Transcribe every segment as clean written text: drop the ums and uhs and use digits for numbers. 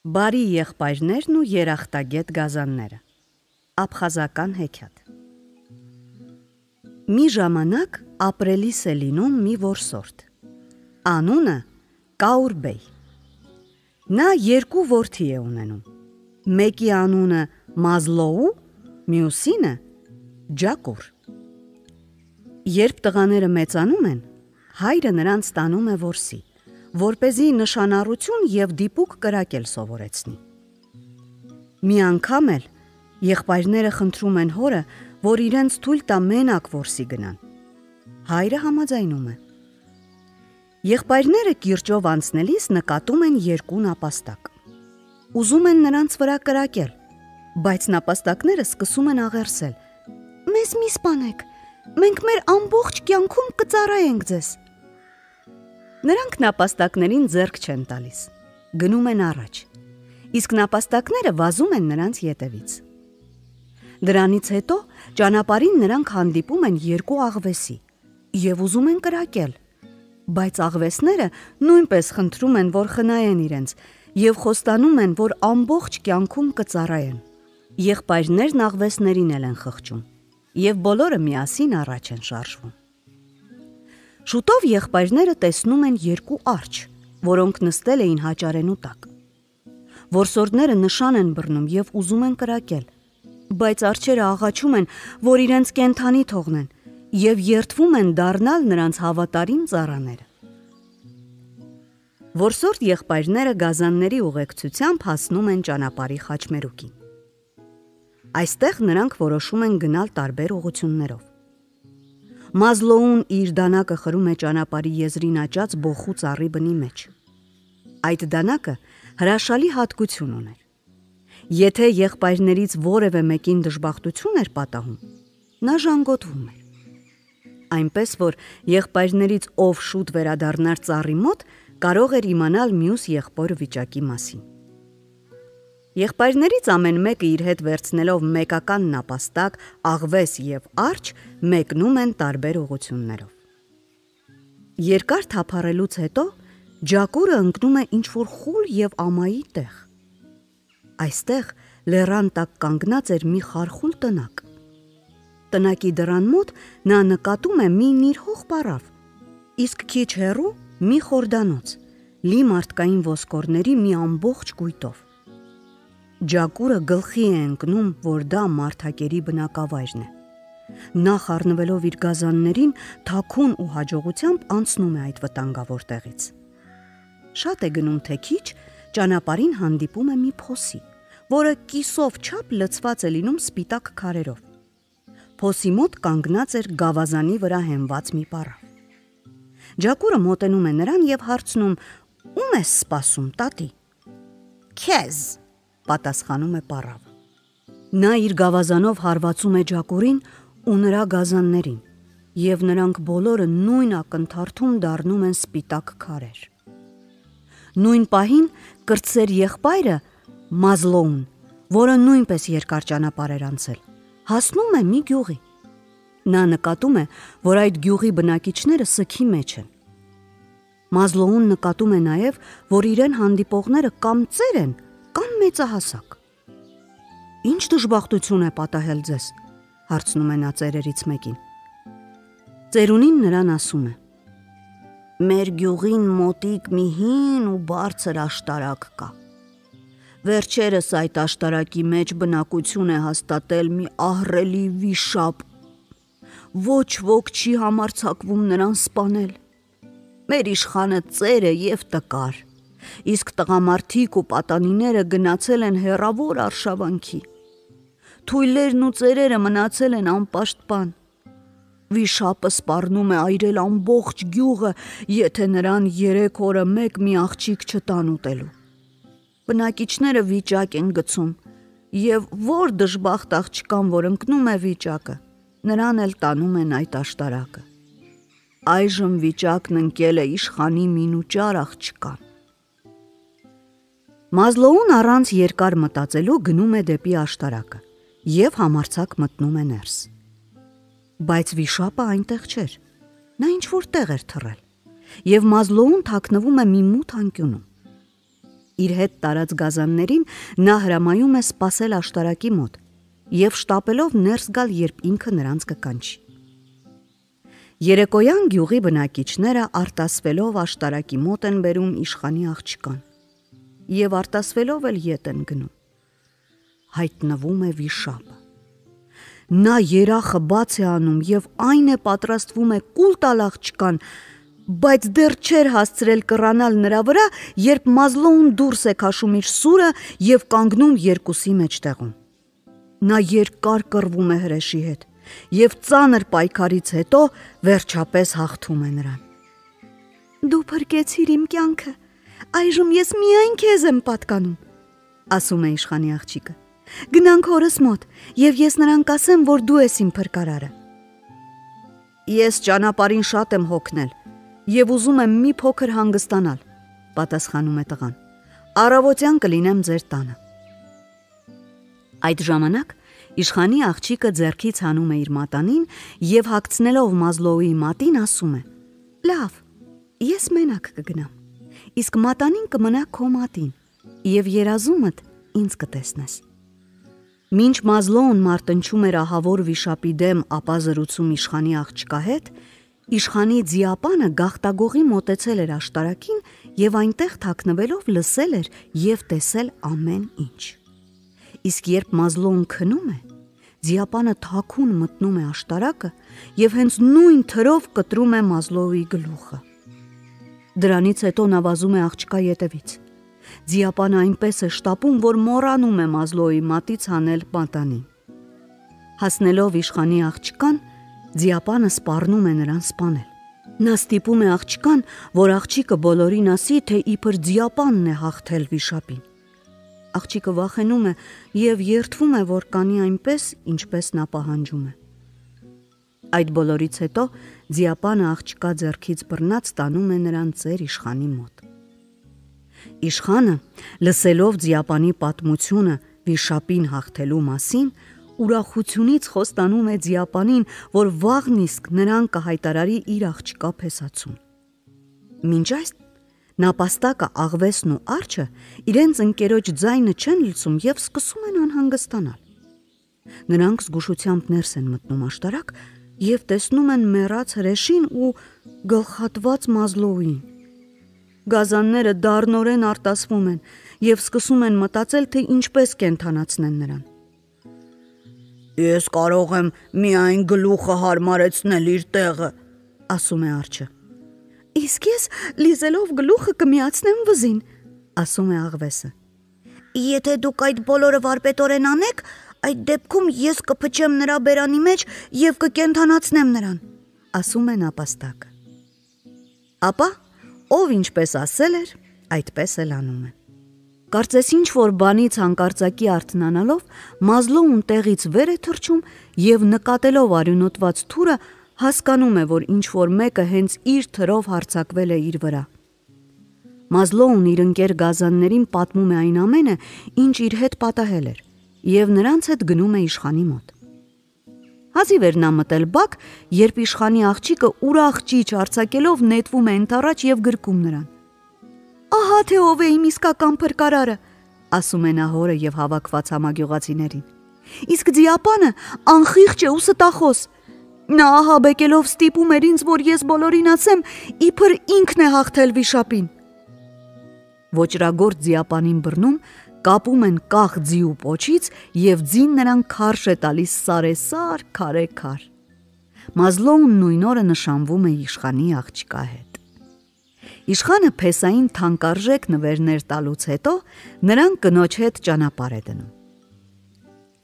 Բարի եղբայրներն ու երախտագետ գազանները։ Աբխազական հեքիաթ։ Մի ժամանակ ապրելիս է լինում մի որսորդ։ Անունը Կաուրբեյ։ Նա երկու որդի է ունենում։ Մեկի անունը Մազլոու, մյուսինը Ջակուր։ Երբ տղաները մեծանում են, հայրը նրանց տանում է որսի, որպեսզի նշանառություն և դիպուկ կրակել սովորեցնի։ Մի անգամ էլ եղբայրները խնդրում են հորը, որ իրենց թույլ տա մենակ որսի գնան։ Հայրը համաձայնում է։ Եղբայրները կիրճով անցնելիս նկատում են երկու նապաստակ։ Ուզում են նրանց վրա կրակել, բայց նապաստակները սկսում են աղերսել. «Մեզ մի սպանեք, մենք մեր ամբողջ կյանքում կծառայենք ձեզ»։ Նրանք նապաստակներին ձեռք չեն տալիս, գնում են առաջ, իսկ նապաստակները վազում են նրանց ետևից։ Դրանից հետո ճանապարհին նրանք հանդիպում են երկու աղվեսի և ուզում են կրակել, բայց աղվեսները նույնպես խնդրում են, որ խնայեն իրենց և խոստանում են, որ ամբողջ կյանքում կծառայեն։ Եղբայրներն աղվեսներին էլ են խղճում և բոլորը միասին առաջ են շարժվում։ Շուտով եղբայրները տեսնում են երկու արջը, որոնք նստել էին հաճարենու տակ։ Որսորդները նշան են բռնում և ուզում են կրակել, բայց արջերը աղաչում են, որ իրենց կենդանի թողնեն և երդվում են դառնալ նրանց հավատարիմ ծառաները։ Որսորդ եղբայրները գազանների ուղեկցությամբ հասնում են ճանապարհի խաչմերուկին։ Այստեղ նրանք որոշում են գնալ տարբեր ուղղություններով։ Մազլոուն իր դանակը խրում է ճանապարհի եզրին աճած բոխու ծառի բնի մեջ։ Այդ դանակը հրաշալի հատկություն ուներ։ Եթե եղբայրներից որևէ մեկին դժբախտություն էր պատահում, նա ժանգոտվում էր։ Այնպես որ եղբայրներից ով շուտ վերադառնար ծառի մոտ, կարող էր իմանալ մյուս եղբոր վիճակի մասին։ Եղբայրներից ամեն մեկը իր հետ վերցնելով մեկական նապաստակ, աղվես և արջ, մեկնում են տարբեր ուղղություններով։ Երկար թափառելուց հետո Ջակուրը ընկնում է ինչ-որ խուլ և ամայի տեղ։ Այստեղ լեռան տակ կանգնած էր մի խարխուլ տնակ։ Տնակի դռան մոտ նա նկատում է մի նիրհող պառավ, իսկ քիչ հեռու մի խորդանոց՝ լի մարդկային ոսկորների մի ամբողջ կույտով։ Ջակուրը գլխի է ընկնում, որ դա մարդակերի բնակավայրն է։ Նա խառնվելով իր գազաններին, թաքուն ու հաջողությամբ անցնում է այդ վտանգավոր տեղից։ Շատ է գնում թե քիչ, ճանապարհին հանդիպում է մի փոսի, որը կիսով չափ լցված է լինում սպիտակ քարերով։ Փոսի մոտ կանգնած էր գավազանի վրա հենված մի պառավ։ Ջակուրը մոտենում է նրան և հարցնում. «Ո՞ւմ ես սպասում, տատի»։ «Քեզ», պատասխանում է պառավը։ Նա իր գավազանով հարվածում է Ջակուրին ու նրա գազաններին, և նրանք բոլորը նույն ակնթարթում դառնում են սպիտակ քարեր։ Նույն պահին կրտսեր եղբայրը Մազլոուն, որը նույնպես երկար ճանապարհ էր անցել, հասնում է մի գյուղի։ Նա նկատում է, որ այդ գյուղի բնակիչները սգի մեջ են։ Մազլոուն նկատում է նաև, որ իրեն հանդիպողները կամ ծեր են, կամ մեծահասակ։ «Ինչ դժբախտություն է պատահել ձեզ», հարցնում է նա ծերերից մեկին։ Ծերունին նրան ասում է. «Մեր գյուղին մոտիկ մի հին ու բարձր աշտարակ կա։ Վերջերս այդ աշտարակի մեջ բնակություն է հաստատել մի ահռելի վիշապ։ Ոչ ոք չի համարձակվում նրան սպանել։ Մեր իշխանը ծեր է և տկար, իսկ տղամարդիկ ու պատանիները գնացել են հեռավոր արշավանքի։ Թույլերն ու ծերերը մնացել են անպաշտպան։ Վիշապը սպառնում է այրել ամբողջ գյուղը, եթե նրան 3 օրը մեկ մի աղջիկ չտան ուտելու։ Բնակիչները վիճակ են գցում, և որ դժբախտ աղջկան, որ ընկնում է վիճակը, նրան էլ տանում են այդ աշտարակը։ Այժմ վիճակն ընկել է իշխանի մինուճար աղջկան»։ Մազլոուն առանց երկար մտածելու գնում է դեպի աշտարակը և համարձակ մտնում է ներս։ Բայց վիշապը այնտեղ չէր, նա ինչ-որ տեղ էր թռել, և Մազլոուն թաքնվում է մի մութ անկյունում։ Իր հետ տարած գազաններին նա հրամայում է սպասել աշտարակի մոտ և շտապելով ներս գալ, երբ ինքը նրանց կկանչի։ Երեկոյան գյուղի բնակիչները արտասվելով աշտարակի մոտ են բերում իշխանի աղջկան և արտասվելով էլ ետ են գնում։ Հայտնվում է վիշապը։ Նա երախը բաց է անում և այն է պատրաստվում է կուլ տալ աղջկան, բայց դեռ չէր հասցրել կռանալ նրա վրա, երբ Մազլոուն դուրս է քաշում իր սուրը և կանգնում երկուսի մեջտեղում։ Նա երկար կռվում է հրեշի հետ և ծանր պայքարից հետո վերջապես հաղթում է նրան։ «Դու փրկեցիր իմ կյանքը, այժմ ես միայն քեզ եմ պատկանում», ասում է իշխանի աղջիկը։ «Գնանք հորս մոտ և ես նրան կասեմ, որ դու ես իմ փրկարարը»։ «Ես ճանապարհին շատ եմ հոգնել և ուզում եմ մի փոքր հանգստանալ», պատասխանում է տղան։ «Առավոտյան կլինեմ ձեր տանը»։ Այդ ժամանակ իշխանի աղջիկը ձեռքից հանում է իր մատանին և հագցնելով Մազլոուի մատին ասում է. «Լավ, ես մենակ կգնամ, իսկ մատանին կմնա քո մատին և երազումդ ինձ կտեսնես»։ Մինչ Մազլոուն մարտնչում էր ահավոր վիշապի դեմ ապա զրուցում իշխանի աղջկա հետ, իշխանի ձիապանը գաղտագողի մոտեցել էր աշտարակին և այնտեղ թաքնվելով լսել էր և տեսել ամեն ինչ։ Իսկ երբ Մազլոուն քնում է, ձիապանը թաքուն մտնում է աշտարակը և հենց նույն թրով կտրում է Մազլոուի գլուխը։ Դրանից հետո նա վազում է աղջկա ետևից։ Ձիապանը այնպես է շտապում, որ մոռանում է Մազլոուի մատից հանել մատանին։ Հասնելով իշխանի աղջկան, ձիապանը սպառնում է նրան սպանել։ Նա ստիպում է աղջկան, որ աղջիկը բոլորին ասի, թե իբր ձիապանն է հաղթել վիշապին։ Աղջիկը վախենում է և երդվում է, որ կանի այնպես, ինչպես նա պահանջում է։ Այդ բոլորից հետո ձիապանը աղջկա ձեռքից բռնած տանում է նրան ծեր իշխանի մոտ։ Իշխանը, լսելով ձիապանի պատմությունը վիշապին հաղթելու մասին, ուրախությունից խոստանում է ձիապանին, որ վաղն իսկ նրան կհայտարարի իր աղջկա փեսացուն։ Մինչ այս նապաստակը, աղվեսն ու արջը իրենց ընկերոջ ձայնը չեն լսում և սկսում են անհանգստանալ։ Նրանք զգուշությամբ ներս են մտնում աշտարակ և տեսնում են մեռած հրեշին ու գլխատված Մազլոուին։ Գազանները դառնորեն արտասվում են և սկսում են մտածել, թե ինչպես կենդանացնեն նրան։ «Ես կարող եմ միայն գլուխը հարմարեցնել իր տեղը», ասում է արջը։ «Իսկ ես լիզելով գլուխը կմիացնեմ վզին», ասում է աղվեսը։ «Եթե դուք այդ բոլորը վարպետորեն անեք, այդ դեպքում ես կփչեմ նրա բերանի մեջ և կկենդանացնեմ նրան», ասում է նապաստակը։ Ապա ով ինչպես ասել էր, այդպես էլ անում է։ Կարծես ինչ-որ բանից հանկարծակի արթնանալով, Մազլոուն տեղից վեր է թռչում և նկատելով արյունոտված թուրը, հասկանում է, որ ինչ-որ մեկը հենց իր թրով հարձակվել է իր վրա։ Մազլոուն իր ընկեր գազաններին պատմում է այն ամենը, ինչ իր հետ պատահել էր, և նրանց հետ գնում է իշխանի մոտ։ Հազիվ էր նա մտել բակ, երբ իշխանի աղջիկը ուրախ ճիչ արձակելով նետվում է ընդառաջ և գրկում նրան։ «Ահա թե ով է իմ իսկական փրկարարը», ասում է նա հորը և հավաքված համագյուղացիներին։ «Իսկ ձիապանը անխիղճ է ու ստախոս։ Նա ահաբեկելով ստիպում էր ինձ, որ ես բոլորին ասեմ, իբր ինքն է հաղթել վիշապին»։ Ոճրագործ ձիապանին բռնում, կապում են կախ ձիու պոչից և ձին նրան քարշ է տալիս սարեսար, քարե։ Մազլոուն նույն օրը նշանվում է իշխանի աղջկա հետ։ Իշխանը փեսային թանկարժեք նվերներ տալուց հետո նրան կնոջ հետ ճանապարհ է դնում։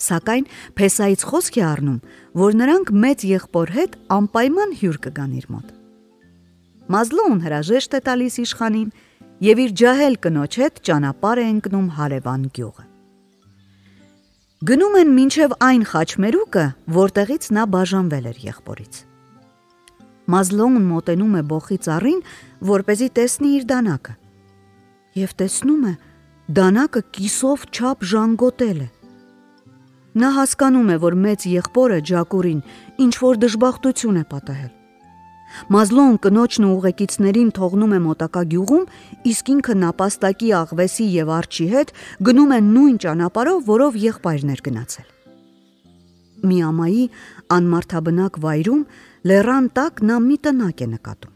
Սակայն փեսայից խոսք է առնում, որ նրանք մեծ եղբոր հետ անպայման հյուր կգան իր մոտ։ Մազլոուն հրաժեշտ է տալիս իշխանին և իր ջահել կնոջ հետ ճանապարհ է ընկնում հարևան գյուղը։ Գնում են մինչև այն խաչմերուկը, որտեղից նա բաժանվել էր եղբորից։ Մազլոուն մոտենում է բոխի ծառին, որպեսզի տեսնի իր դանակը, և տեսնում է դանակը կիսով չափ ժանգոտել է։ Նա հասկանում է, որ մեծ եղբորը Ջակուրին ինչ-որ դժբախտություն է պատահել։ Մազլոն կնոջն ու ուղեկիցներին թողնում է մոտակա գյուղում, իսկ ինքը նապաստակի, աղվեսի եւ արջի հետ գնում է նույն ճանապարհով, որով եղբայրն էր գնացել։ Մի ամայի անմարդաբնակ վայրում լեռան տակ նա մի տնակ է նկատում։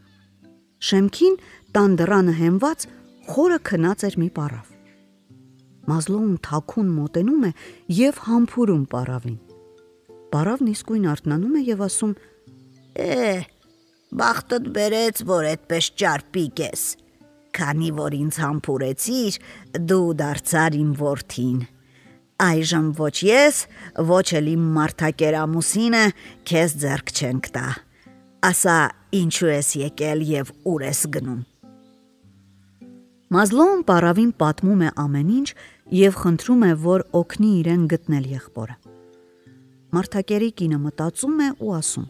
Շեմքին տան դռանը հենված խորը քնած էր մի պառավ։ Մազլոն թաքուն մոտենում է եւ համբուրում պառավին։ Պառավն իսկույն արթնանում է եւ ասում. Բախտդ բերեց, որ այդպես ճարպիկ ես, քանի որ ինձ համբուրեցիր, դու դարձար իմ որդին։ Այժմ ոչ ես, ոչ էլ իմ մարդակեր ամուսինը քեզ ձեռք չենք տա։ Ասա, ինչու ես եկել եւ ուր ես գնում։ Մազլոն պառավին պատմում է ամեն ինչ եւ խնդրում է, որ օգնի իրեն գտնել եղբորը։ Մարդակերի կինը մտածում է ու ասում.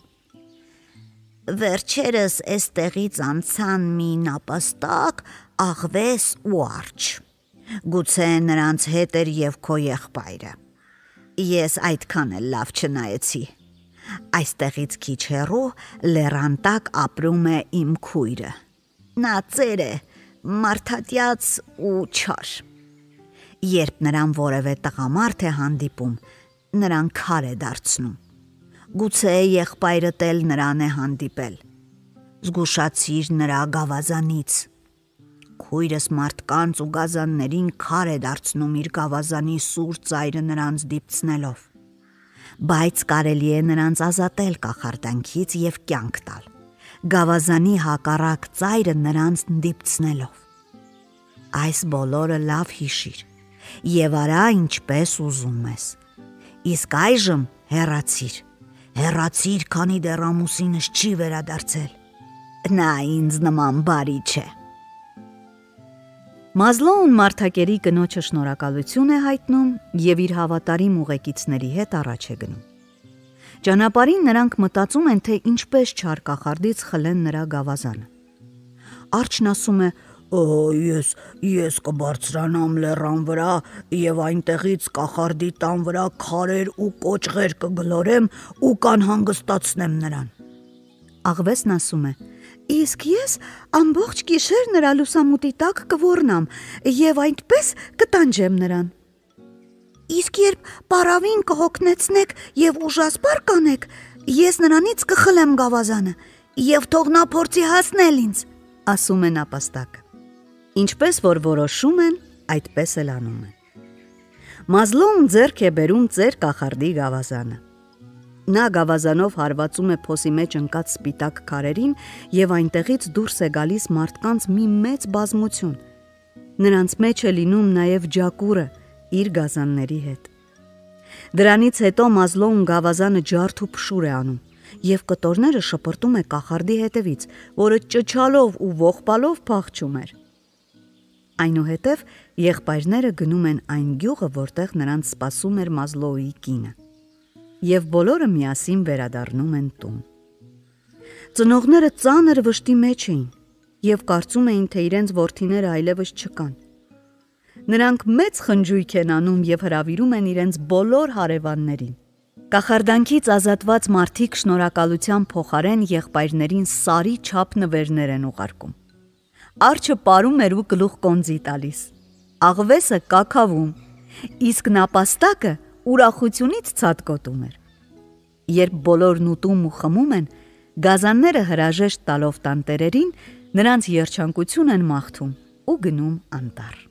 Վերջերս էստեղից անցան մի նապաստակ, աղվես ու արջ։ Գուցե նրանց հետ էր եւ քո եղբայրը։ Ես այդքան էլ լավ չնայեցի։ Այստեղից քիչ հեռու լեռան տակ ապրում է իմ քույրը։ Նա ծեր է, մարդատյաց ու չար։ Երբ նրան որևէ տղամարդ է հանդիպում, նրան քար է դարձնում։ Գուցե եղբայրդ էլ նրան է հանդիպել։ Զգուշացիր նրա գավազանից։ Քույրս մարդկանց ու գազաններին քար է դարձնում իր գավազանի սուր ծայրը նրանց դիպցնելով։ Բայց կարելի է նրանց ազատել կախարդանքից եւ կյանք տալ, գավազանի հակառակ ծայրը նրանց դիպցնելով։ Այս բոլորը լավ հիշիր եւ արա ինչպես ուզում ես։ Իսկ այժմ հեռացիր, քանի դեռ ամուսինս չի վերադարձել։ Նա ինձ նման բարի չէ։ Մազլոն մարդակերի կնոջը շնորհակալություն է հայտնում եւ իր հավատարիմ ուղեկիցների հետ առաջ է գնում։ Ճանապարհին նրանք մտածում են, թե ինչպես չար կախարդից խլեն նրա գավազանը։ Արջն ասում է. Ես կբարձրանամ լեռան վրա եւ այնտեղից կախարդի տան վրա քարեր ու կոճղեր կգլորեմ ու կանհանգստացնեմ նրան։ Աղվեսն ասում է. Իսկ ես ամբողջ գիշեր նրա լուսամուտի տակ կոռնամ եւ այնտպես կտանջեմ նրան։ Իսկ երբ պառավին կհոգնեցնեք եւ ուժասպառ կանեք, ես նրանից կխլեմ գավազանը եւ թող նա փորձի հասնել ինձ, ասում է նապաստակը։ Ինչպես որ որոշում են, այդպես էլ անում են։ Մազլոն ձեռք է բերում ծեր կախարդի գավազանը։ Նա գավազանով հարվածում է փոսի մեջ ընկած սպիտակ քարերին եւ այնտեղից դուրս է գալիս մարդկանց մի մեծ բազմություն։ Նրանց մեջ է լինում նաեւ ջակուրը իր գազանների հետ։ Դրանից հետո Մազլոն գավազանը ջարդ ու փշուր է անում եւ կտորները շպրտում է կախարդի հետևից, որը ճչալով ու ողբալով փախչում էր։ Այնուհետև եղբայրները գնում են այն գյուղը, որտեղ նրանց սպասում էր Մազլոյի կինը, եւ բոլորը միասին վերադառնում են տուն։ Ծնողները ծանր վշտի մեջ էին եւ կարծում էին, թե իրենց որդիները այլևս չկան։ Նրանք մեծ խնջույք են անում եւ հրավիրում են իրենց բոլոր հարևաններին։ Կախարդանքից ազատված մարդիկ շնորհակալության փոխարեն եղբայրներին սարի չափ նվերներ են ուղարկում։ Արջը պարում էր ու գլուխ կոնձի տալիս, աղվեսը կաքավում, իսկ նապաստակը ուրախությունից ցատկոտում էր։ Երբ բոլորն ուտում ու խմում են, գազանները հրաժեշտ տալով տանտերերին նրանց երջանկություն են մաղթում ու գնում անտառ։